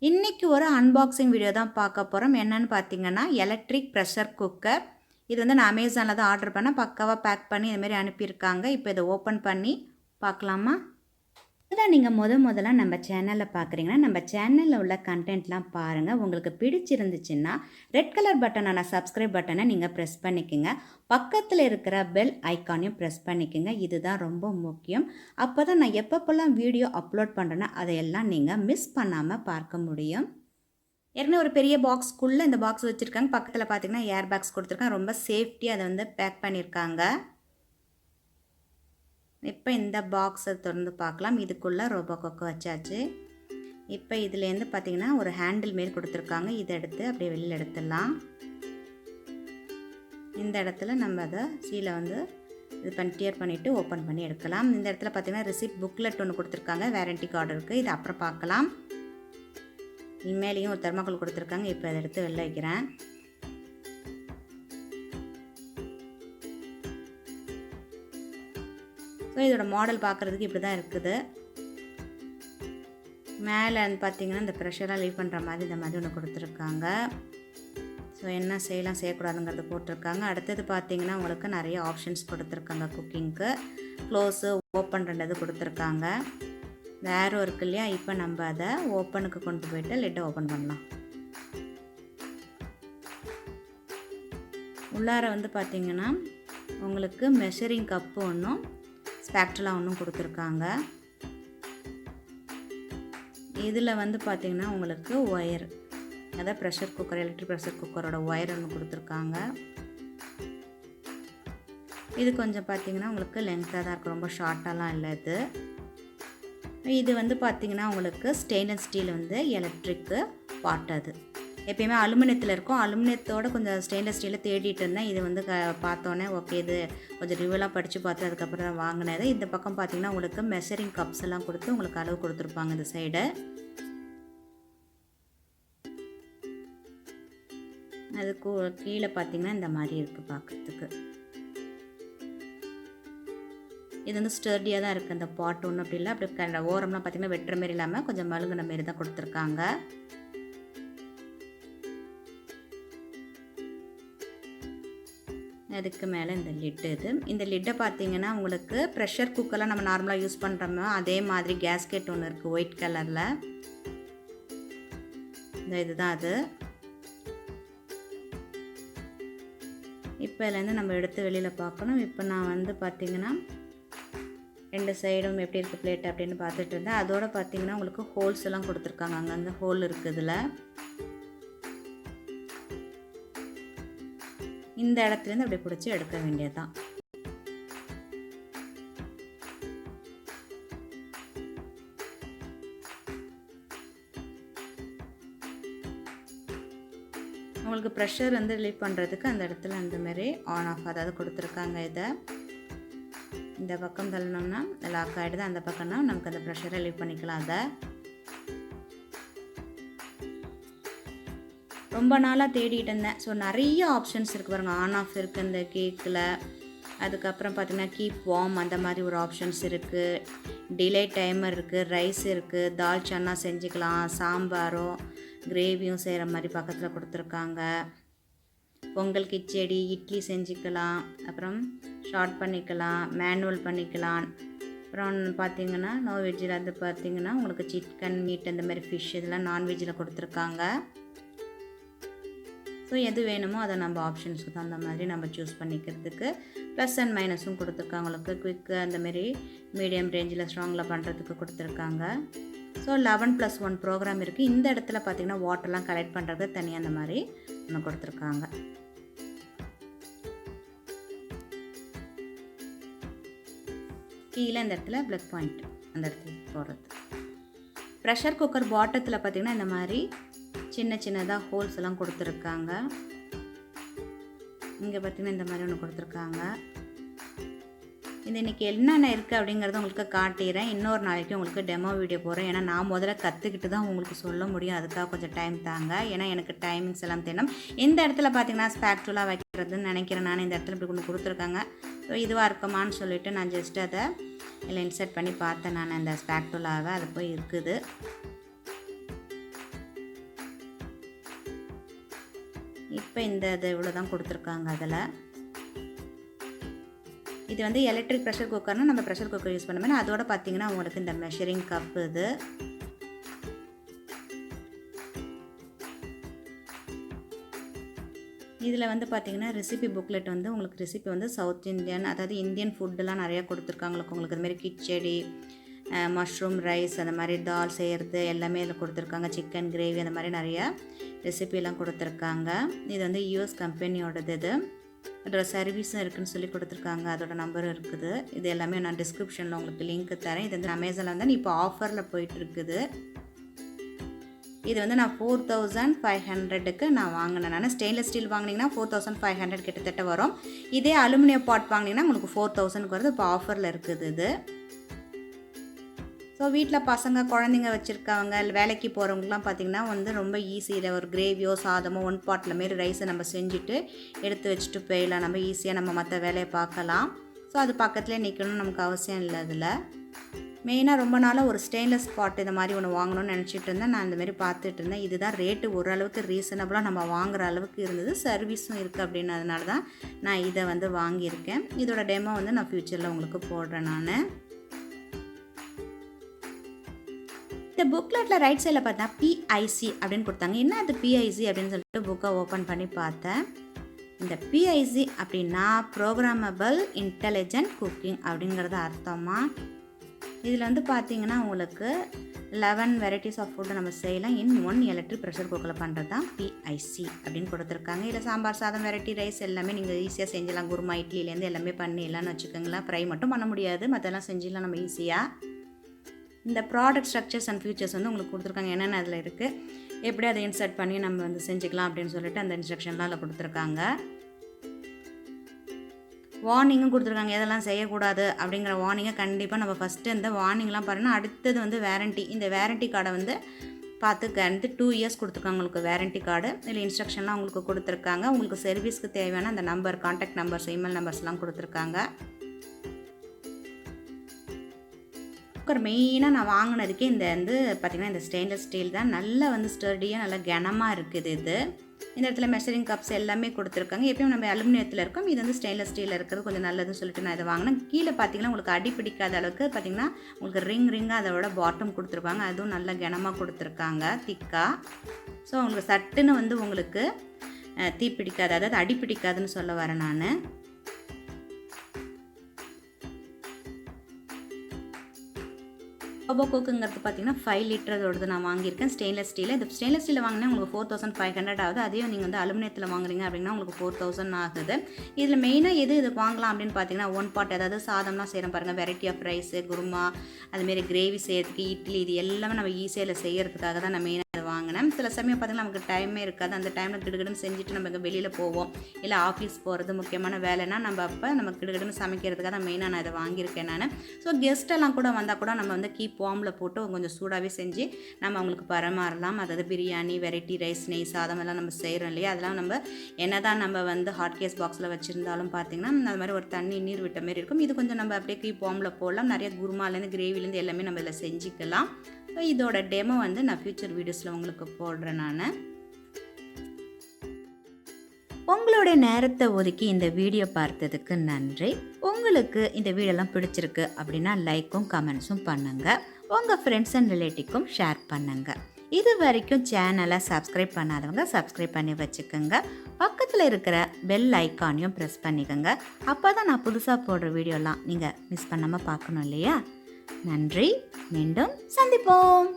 இன்றைக்கி ஒரு unboxing video தான் பார்க்க போகிறோம். என்னென்னு பார்த்தீங்கன்னா எலக்ட்ரிக் ப்ரெஷர் குக்கர். இது வந்து நான் அமேசானில் தான் ஆர்டர் பண்ணேன். பக்காவாக பேக் பண்ணி இதுமாரி அனுப்பியிருக்காங்க. இப்போ இதை ஓப்பன் பண்ணி பார்க்கலாமா? இதான் நீங்கள் முதல்ல நம்ம சேனலில் பார்க்குறீங்கன்னா நம்ம சேனலில் உள்ள கண்டென்ட்லாம் பாருங்கள். உங்களுக்கு பிடிச்சிருந்துச்சுன்னா ரெட் கலர் பட்டனான சப்ஸ்கிரைப் பட்டனை நீங்கள் ப்ரெஸ் பண்ணிக்கோங்க. பக்கத்தில் இருக்கிற பெல் ஐக்கானையும் ப்ரெஸ் பண்ணிக்கோங்க. இதுதான் ரொம்ப முக்கியம். அப்போ தான் நான் எப்பப்போல்லாம் வீடியோ அப்லோட் பண்ணுறேன்னா அதையெல்லாம் நீங்கள் மிஸ் பண்ணாமல் பார்க்க முடியும். ஏற்கனவே ஒரு பெரிய பாக்ஸ்க்குள்ளே இந்த பாக்ஸ் வச்சுருக்காங்க. பக்கத்தில் பார்த்தீங்கன்னா ஏர் பேக்ஸ் கொடுத்துருக்காங்க. ரொம்ப சேஃப்டியாக அதை வந்து பேக் பண்ணியிருக்காங்க. இப்போ இந்த பாக்ஸை திறந்து பார்க்கலாம். இதுக்குள்ளே ரோபோ கொக்கோ வச்சாச்சு. இப்போ இதுலேருந்து பார்த்திங்கன்னா ஒரு ஹேண்டில் மாரி கொடுத்துருக்காங்க. இதை எடுத்து அப்படியே வெளியில் எடுத்துடலாம். இந்த இடத்துல நம்ம அதை சீலை வந்து இது பண்ணி டியர் பண்ணிவிட்டு ஓப்பன் பண்ணி எடுக்கலாம். இந்த இடத்துல பார்த்திங்கன்னா ரிசிப்ட் புக்லெட் ஒன்று கொடுத்துருக்காங்க. வாரண்டி கார்டு இருக்குது. இது அப்புறம் பார்க்கலாம். மேலேயும் ஒரு தெர்மாக்கோல் கொடுத்துருக்காங்க. இப்போ அதை எடுத்து வெளில வைக்கிறேன். ஸோ இதோட மாடல் பார்க்குறதுக்கு இப்படி தான் இருக்குது. மேலே வந்து பார்த்திங்கன்னா இந்த ப்ரெஷராக லீவ் பண்ணுற மாதிரி இந்த மாதிரி ஒன்று கொடுத்துருக்காங்க. ஸோ என்ன செய்யலாம் செய்யக்கூடாதுங்கிறது போட்டிருக்காங்க. அடுத்தது பார்த்திங்கன்னா உங்களுக்கு நிறைய ஆப்ஷன்ஸ் கொடுத்துருக்காங்க. குக்கிங்க்கு க்ளோஸு ஓப்பன் ரெண்டது கொடுத்துருக்காங்க. வேறு இருக்கு இல்லையா? இப்போ நம்ம அதை ஓப்பனுக்கு கொண்டு போய்ட்டு லிட்டை ஓப்பன் பண்ணலாம். உள்ளார வந்து பார்த்திங்கன்னா உங்களுக்கு மெஷரிங் கப்பு ஒன்றும் ஸ்பேக்டுலா ஒன்றும் கொடுத்துருக்காங்க. இதில் வந்து பார்த்திங்கன்னா உங்களுக்கு ஒயர், அதாவது ப்ரெஷர் குக்கர், எலக்ட்ரிக் ப்ரெஷர் குக்கரோட ஒயர் ஒன்று கொடுத்துருக்காங்க. இது கொஞ்சம் பார்த்திங்கன்னா உங்களுக்கு லென்த்தாக தான் இருக்குது. ரொம்ப ஷார்ட்டாலாம் இல்லை. இது வந்து பார்த்திங்கன்னா உங்களுக்கு ஸ்டெயின்லெஸ் ஸ்டீல் வந்து எலக்ட்ரிக்கு பார்ட். அது எப்பயுமே அலுமினியத்தில் இருக்கும். அலுமினியத்தோடு கொஞ்சம் ஸ்டெயின்லெஸ் ஸ்டீலில் தேடிட்டு இருந்தேன். இது வந்து பார்த்தோன்னே ஓகே இது கொஞ்சம் ரிவ்யூலாம் படித்து பார்த்து அதுக்கப்புறம் தான் வாங்கினது. இந்த பக்கம் பார்த்திங்கன்னா உங்களுக்கு மெஷரிங் கப்ஸ் எல்லாம் கொடுத்து உங்களுக்கு அளவு கொடுத்துருப்பாங்க. இந்த சைடு அதுக்கு கீழே பார்த்திங்கன்னா இந்த மாதிரி இருக்குது பார்க்குறதுக்கு. இது வந்து ஸ்டர்டியாக தான் இருக்குது. அந்த பாட் ஒன்றும் அப்படி இல்லை. அப்படி ஓரம்லாம் பார்த்திங்கன்னா வெட்டுற மாரி இல்லாமல் கொஞ்சம் மழுங்கின மாரி தான் கொடுத்துருக்காங்க. அதுக்கு மேலே இந்த லிட்டு. இந்த லிட்டை பார்த்திங்கன்னா உங்களுக்கு ப்ரெஷர் குக்கர்லாம் நம்ம நார்மலாக யூஸ் பண்ணுறோமோ அதே மாதிரி கேஸ்கெட் ஒன்று இருக்குது ஒயிட் கலரில். இதுதான் அது. இப்போ இதுலேருந்து நம்ம எடுத்து வெளியில் பார்க்கணும். இப்போ நான் வந்து பார்த்திங்கன்னா 2 சைடும் எப்படி இருக்குது பிளேட் அப்படின்னு பார்த்துட்டு இருந்தேன். அதோடு பார்த்திங்கன்னா உங்களுக்கு ஹோல்ஸ் எல்லாம் கொடுத்துருக்காங்க. அங்கங்கே ஹோல் இருக்குது. இதில் இந்த இடத்துலேருந்து அப்படியே பிடிச்சி எடுக்க வேண்டியதுதான். உங்களுக்கு ப்ரெஷர் வந்து ரிலீவ் பண்ணுறதுக்கு அந்த இடத்துல அந்த மாதிரி ஆன் ஆஃப் அதாவது கொடுத்துருக்காங்க. இதை இந்த பக்கம் தள்ளணும்னா லாக் ஆகிடுது. அந்த பக்கம்னா நமக்கு அந்த ப்ரெஷரை ரிலீவ் பண்ணிக்கலாம். அதை ரொம்ப நாளாக தேடிட்டு இருந்தேன். ஸோ நிறைய ஆப்ஷன்ஸ் இருக்குது பாருங்கள். ஆன் ஆஃப் இருக்குது இந்த கேக்கில். அதுக்கப்புறம் பார்த்திங்கன்னா கீப் வார்ம் அந்த மாதிரி ஒரு ஆப்ஷன்ஸ் இருக்குது. டிலே டைமர் இருக்குது. ரைஸ் இருக்குது. தால் சன்னா செஞ்சுக்கலாம். சாம்பாரும் கிரேவியும் செய்கிற மாதிரி பக்கத்தில் கொடுத்துருக்காங்க. பொங்கல் கிச்சடி இட்லி செஞ்சுக்கலாம். அப்புறம் ஷார்ட் பண்ணிக்கலாம். மேனுவல் பண்ணிக்கலாம். அப்புறம் பார்த்திங்கன்னா நோவெஜ்ஜில் அது பார்த்திங்கன்னா உங்களுக்கு சிக்கன் மீட் அந்த மாதிரி ஃபிஷ் இதெல்லாம் நான்வெஜ்ஜில் கொடுத்துருக்காங்க. ஸோ எது வேணுமோ அதை நம்ம ஆப்ஷன்ஸுக்கு தகுந்த மாதிரி நம்ம சூஸ் பண்ணிக்கிறதுக்கு ப்ளஸ் அண்ட் மைனஸும் கொடுத்துருக்காங்க. உங்களுக்கு குவிக்கு அந்தமாரி மீடியம் ரேஞ்சில் ஸ்ட்ராங்கில் பண்ணுறதுக்கு கொடுத்துருக்காங்க. ஸோ 11+1 ப்ரோக்ராம் இருக்குது. இந்த இடத்துல பார்த்திங்கன்னா வாட்டர்லாம் கலெக்ட் பண்ணுறது தனியாக அந்த மாதிரி ஒன்று கொடுத்துருக்காங்க. கீழே இந்த இடத்துல ப்ளக் பாயிண்ட் அந்த இடத்துல போடுறது. ப்ரெஷர் குக்கர் பாட்டத்தில் பார்த்திங்கன்னா இந்த மாதிரி சின்ன சின்னதாக ஹோல்ஸ் எல்லாம் கொடுத்துருக்காங்க. இங்கே பார்த்திங்கன்னா இந்த மாதிரி ஒன்று கொடுத்துருக்காங்க. இது இன்றைக்கி என்னென்ன இருக்குது அப்படிங்கிறத உங்களுக்கு காட்டிடுறேன். இன்னொரு நாளைக்கு உங்களுக்கு டெமோ வீடியோ போடுறேன். ஏன்னா நான் முதல்ல கற்றுக்கிட்டு தான் உங்களுக்கு சொல்ல முடியும். அதுக்காக கொஞ்சம் டைம் தாங்க. ஏன்னா எனக்கு டைமிங்ஸ் எல்லாம் தெரியணும். இந்த இடத்துல பார்த்திங்கன்னா ஸ்பேக்டுலா வைக்கிறதுன்னு நினைக்கிறேன். நான் இந்த இடத்துல இப்படி கொண்டு கொடுத்துருக்காங்க. ஸோ இதுவாக இருக்குமான்னு சொல்லிவிட்டு நான் ஜஸ்ட் அதை இல்லை இன்சர்ட் பண்ணி பார்த்தேன். நான் அந்த ஸ்பேக்டுலாவை அது போய் இருக்குது. இப்போ இந்த இது இவ்வளோ தான் கொடுத்துருக்காங்க. அதில் இது வந்து எலக்ட்ரிக் ப்ரெஷர் குக்கர்னால் நம்ம ப்ரெஷர் குக்கர் யூஸ் பண்ண மாதிரி. அதோட பார்த்திங்கன்னா உங்களுக்கு இந்த மெஷரிங் கப்பு இது. இதில் வந்து பார்த்திங்கன்னா ரெசிபி புக்லெட் வந்து உங்களுக்கு ரெசிபி வந்து சவுத் இந்தியன், அதாவது இந்தியன் ஃபுட்டெலாம் நிறையா கொடுத்துருக்காங்க. உங்களுக்கு அதுமாதிரி கிச்சடி, மஷ்ரூம் ரைஸ், அந்த மாதிரி தால் செய்கிறது எல்லாமே இதில் கொடுத்துருக்காங்க. சிக்கன் கிரேவி அந்த மாதிரி நிறையா ரெசிபிலாம் கொடுத்துருக்காங்க. இது வந்து யூஎஸ் கம்பெனியோடது. இது அதோட சர்வீஸும் இருக்குதுன்னு சொல்லி கொடுத்துருக்காங்க. அதோட நம்பரும் இருக்குது. இது எல்லாமே நான் டிஸ்கிரிப்ஷனில் உங்களுக்கு லிங்க் தரேன். இது வந்து அமேசானில் வந்து இப்போ ஆஃபரில் போயிட்டுருக்குது. இது வந்து நான் 4500க்கு நான் வாங்கினேன். நான் ஸ்டெயின்லெஸ் ஸ்டீல் வாங்கினீங்கன்னா 4500 கிட்டத்தட்ட வரும். இதே அலுமினியம் பாட் வாங்கினீங்கன்னா உங்களுக்கு 4000க்கு வருது. இப்போ ஆஃபரில் இருக்குது இது. ஸோ வீட்டில் பசங்க குழந்தைங்க வச்சுருக்கவங்க வேலைக்கு போகிறவங்கலாம் பார்த்திங்கன்னா வந்து ரொம்ப ஈஸியில் ஒரு கிரேவியோ சாதமோ ஒன் பாட்டில் மாரி ரைஸை நம்ம செஞ்சுட்டு எடுத்து வச்சுட்டு போயிடலாம். நம்ம ஈஸியாக நம்ம மற்ற வேலையை பார்க்கலாம். ஸோ அது பக்கத்துலேயே நிற்கணும்னு நமக்கு அவசியம் இல்லை. அதில் மெயினாக ரொம்ப நாளாக ஒரு ஸ்டெயின்லெஸ் பாட் இந்த மாதிரி ஒன்று வாங்கணும்னு நினச்சிட்டு இருந்தேன். நான் இந்தமாரி பார்த்துட்டு இருந்தேன். இதுதான் ரேட்டு ஓரளவுக்கு ரீசனபுளாக நம்ம வாங்குகிற அளவுக்கு இருந்தது. சர்வீஸும் இருக்குது அப்படின்னதுனால தான் நான் இதை வந்து வாங்கியிருக்கேன். இதோட டெமோ வந்து நான் ஃப்யூச்சரில் உங்களுக்கு போடுறேன். நான் இந்த புக்லெட்டில் ரைட் சைடில் பார்த்தா பிஐசி அப்படின்னு கொடுத்தாங்க. என்ன அது பிஐசி அப்படின்னு சொல்லிட்டு புக்கை ஓப்பன் பண்ணி பார்த்தேன். இந்த பிஐசி அப்படின்னா ப்ரோக்ராமபிள் இன்டெலிஜென்ட் குக்கிங் அப்படிங்கிறது அர்த்தமா. இதில் வந்து பார்த்திங்கன்னா உங்களுக்கு 11 வெரைட்டிஸ் ஆஃப் ஃபுட்டை நம்ம செய்யலாம் இன் 1 எலக்ட்ரிக் ப்ரெஷர் குக்கரில் பண்ணுறது தான் பிஐசி அப்படின்னு கொடுத்துருக்காங்க. இதில் சாம்பார் சாதம், வெரைட்டி ரைஸ் எல்லாமே நீங்கள் ஈஸியாக செஞ்சிடலாம். குருமா, இட்லிலேருந்து எல்லாமே பண்ணிடலாம்னு வச்சுக்கோங்களேன். ஃப்ரை மட்டும் பண்ண முடியாது, மற்றெல்லாம் செஞ்சிடலாம் நம்ம ஈஸியாக. இந்த ப்ராடக்ட் ஸ்ட்ரக்சர்ஸ் அண்ட் ஃபியூச்சர்ஸ் வந்து உங்களுக்கு கொடுத்துருக்காங்க. என்னென்ன அதில் இருக்குது, எப்படி அதை இன்சர்ட் பண்ணி நம்ம வந்து செஞ்சுக்கலாம் அப்படின்னு சொல்லிட்டு அந்த இன்ஸ்ட்ரக்ஷன்லாம் அதில் கொடுத்துருக்காங்க. வார்னிங்கும் கொடுத்துருக்காங்க. எதெல்லாம் செய்யக்கூடாது அப்படிங்கிற வார்னிங்கை கண்டிப்பாக நம்ம ஃபஸ்ட்டு இந்த வார்னிங்லாம் பாருங்கள். அடுத்தது வந்து வேரண்டி. இந்த வேரண்டி கார்டை வந்து பார்த்துக்க 2 இயர்ஸ் கொடுத்துருக்காங்க உங்களுக்கு வேரண்டி கார்டு. இதில் இன்ஸ்ட்ரக்ஷன்லாம் உங்களுக்கு கொடுத்துருக்காங்க. உங்களுக்கு சர்வீஸ்க்கு தேவையான அந்த நம்பர், கான்டாக்ட் நம்பர்ஸ், இமெயில் நம்பர்ஸ்லாம் கொடுத்துருக்காங்க. குக்கர் மெயினாக நான் வாங்கினதுக்கே இந்த வந்து பார்த்திங்கன்னா இந்த ஸ்டெயின்லெஸ் ஸ்டீல் தான். நல்லா வந்து ஸ்டர்டியாக நல்லா கனமாக இருக்குது. இது இந்த இடத்துல மெஷரிங் கப்ஸ் எல்லாமே கொடுத்துருக்காங்க. எப்பயும் நம்ம அலுமினியத்தில் இருக்கும், இது வந்து ஸ்டெயின்லெஸ் ஸ்டீலில் இருக்கிறது கொஞ்சம் நல்லதுன்னு சொல்லிட்டு நான் இதை வாங்கினேன். கீழே பார்த்திங்கன்னா உங்களுக்கு அடி பிடிக்காத அளவுக்கு பார்த்திங்கன்னா உங்களுக்கு ரிங்காக அதோட பாட்டம் கொடுத்துருப்பாங்க. அதுவும் நல்லா கனமாக கொடுத்துருக்காங்க, திக்காக. ஸோ உங்களுக்கு சட்டுன்னு வந்து உங்களுக்கு தீ பிடிக்காது, அதாவது அடி பிடிக்காதுன்னு சொல்ல வரேன் நான். ரோபோ குக்குங்கிறது பார்த்திங்கன்னா 5 லிட்டரோடது நான் வாங்கியிருக்கேன் ஸ்டெயின்லெஸ் ஸ்டீலில். இந்த ஸ்டெயின்லெஸ் ஸ்டீலில் வாங்கினா உங்களுக்கு 4500 ஆகுது. அதையும் நீங்கள் வந்து அலுமினியத்தில் வாங்குறீங்க அப்படின்னா உங்களுக்கு 4000 ஆகுது. இதில் மெயினாக இது வாங்கலாம் அப்படின்னு பார்த்தீங்கன்னா 1 பாட், அதாவது சாதம்லாம் செய்கிறோம் பாருங்கள், வெரைட்டி ஆஃப் ரைஸு, குருமா, அதுமாரி கிரேவி செய்கிறதுக்கு, இட்லி, இது எல்லாமே நம்ம ஈஸியாக செய்கிறதுக்காக தான் நான் மெயினாக வாங்கினேன். சில சமயம் பார்த்திங்கன்னா நமக்கு டைமே இருக்காது. அந்த டைமில் கிடுகிடுன்னு செஞ்சுட்டு நம்ம வெளியில் போவோம், இல்லை ஆஃபீஸ் போகிறது முக்கியமான வேலைன்னா நம்ம அப்போ நம்ம கிடுகிடுன்னு சமைக்கிறதுக்காக தான் மெயினாக நான் இதை வாங்கியிருக்கேன் நான். ஸோ கெஸ்ட்டெல்லாம் கூட வந்தால் கூட நம்ம வந்து கீப் வார்மில் போட்டு கொஞ்சம் சூடாகவே செஞ்சு நம்ம அவங்களுக்கு பரிமாறலாம். அதாவது பிரியாணி, வெரைட்டி ரைஸ், நெய் சாதம் எல்லாம் நம்ம செய்கிறோம் இல்லையா, அதெல்லாம் நம்ம என்ன தான் நம்ம வந்து ஹாட் கேஸ் பாக்ஸில் வச்சுருந்தாலும் பார்த்திங்கன்னா அது மாதிரி ஒரு தண்ணி நீர் விட்ட மாரி இருக்கும். இது கொஞ்சம் நம்ம அப்படியே கீப் வார்மில் போடலாம். நிறைய குருமாலேருந்து கிரேவிலேருந்து எல்லாமே நம்ம இதில் செஞ்சுக்கலாம். ஸோ இதோட டெமோ வந்து நான் ஃப்யூச்சர் வீடியோஸில் உங்களுக்கு போடுறேன் நான். உங்களுடைய நேரத்தை ஒதுக்கி இந்த வீடியோ பார்த்ததுக்கு நன்றி. உங்களுக்கு இந்த வீடியோலாம் பிடிச்சிருக்கு அப்படின்னா லைக்கும் கமெண்ட்ஸும் பண்ணுங்கள். உங்கள் ஃப்ரெண்ட்ஸ் அண்ட் ரிலேட்டிவ்க்கும் ஷேர் பண்ணுங்கள். இது வரைக்கும் சேனலை சப்ஸ்கிரைப் பண்ணாதவங்க சப்ஸ்கிரைப் பண்ணி வச்சுக்கோங்க. பக்கத்தில் இருக்கிற பெல் ஐக்கானையும் ப்ரெஸ் பண்ணிக்கோங்க. அப்போ தான் நான் புதுசாக போடுற வீடியோலாம் நீங்கள் மிஸ் பண்ணாமல் பார்க்கணும் இல்லையா. நன்றி. மீண்டும் சந்திப்போம்.